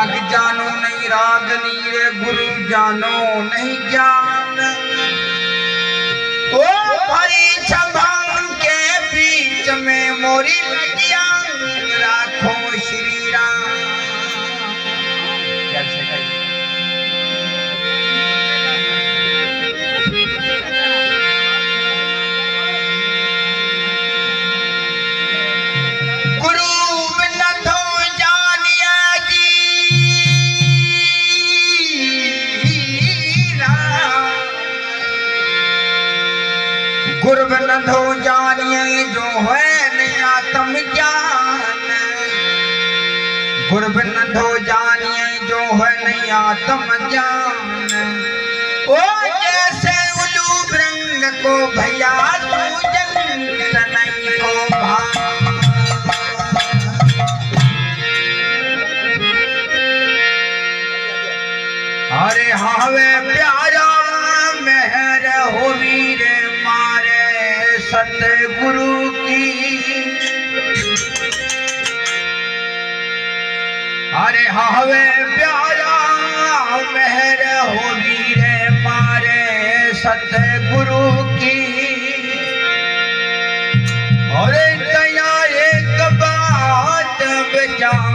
राग जानो नहीं रागनी रे गुरु जानो नहीं ज्ञान। ओ भाई छभांग के बीच में मोरी लगिया राखो श्री राम। गुरु न धो जानिए जो है आत्म ज्ञान। गुरु न धो जानिए जो है नहीं आत्म ज्ञान। ओ जैसे उलू रंग को भैया सूजन तनई को भान। अरे हावे प्यारा मेहर हो वीर मारे सतगुरु की। अरे हावे प्यारा मेहर हो वीर मारे सतगुरु की। और दया एक बात बचारी।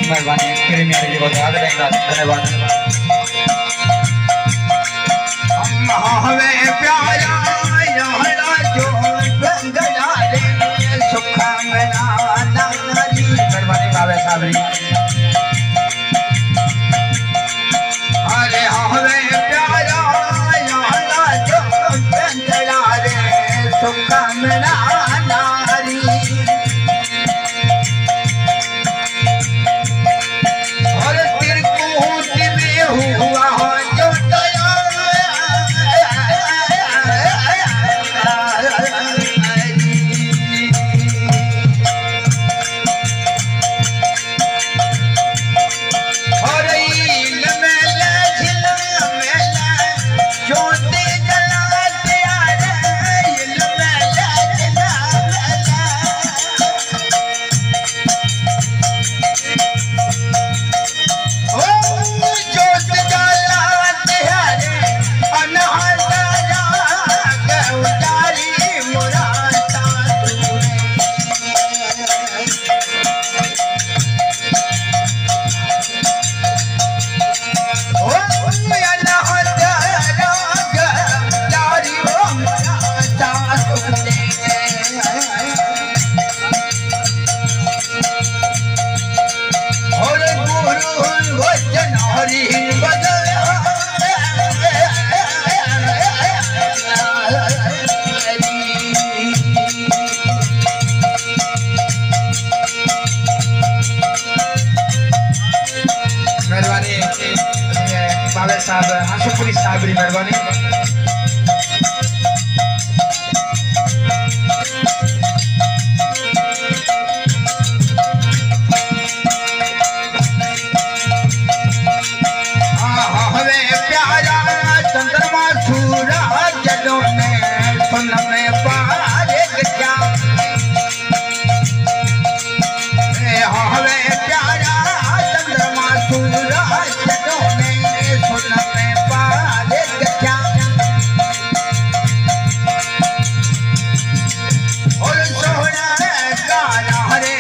मेहरबानी प्रीमियर जी को धन्यवाद। हमें प्यारा जो गंगा रे सुख मना नारी। मेहरबानी भावे साबरी। अरे हमें प्यारा जो गंगा रे सुख मना नारी। और त्रिकूट में हुआ जो दया Syukuri sabri merbani. हवे प्यारा चंद्रमा सूरज जदों ने सुन में पारे गया हवे प्यारा चंद्रमा सूरज जदों ने सुन में पारे गया और सोहना गाना हरे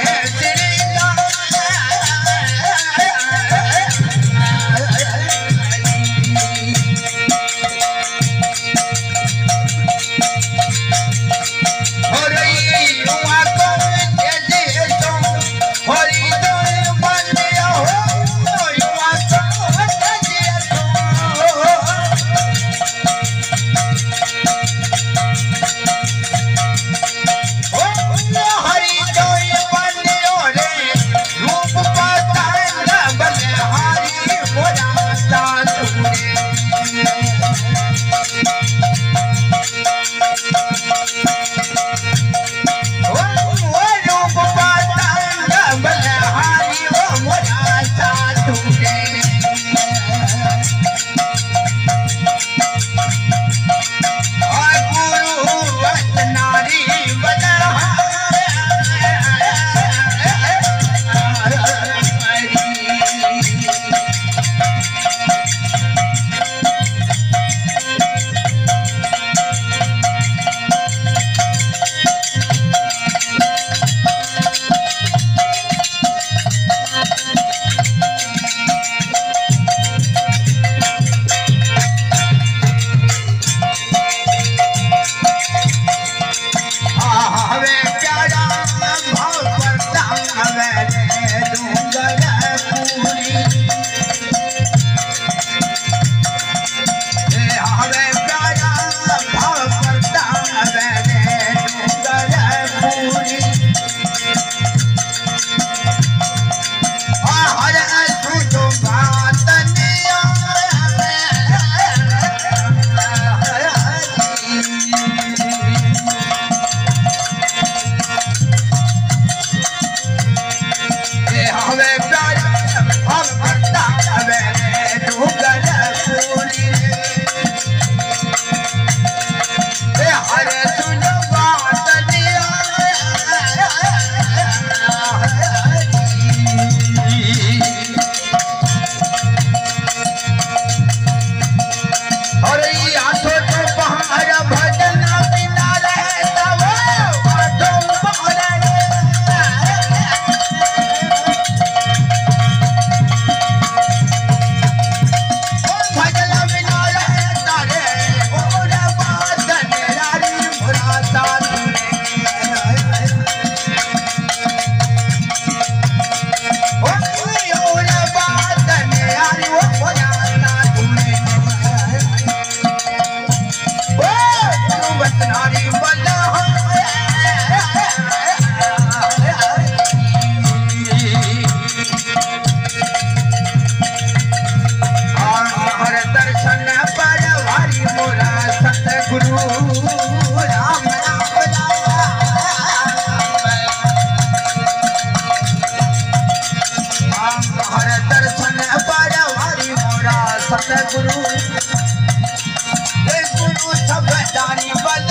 सतगुरु गुरु सब जानी बल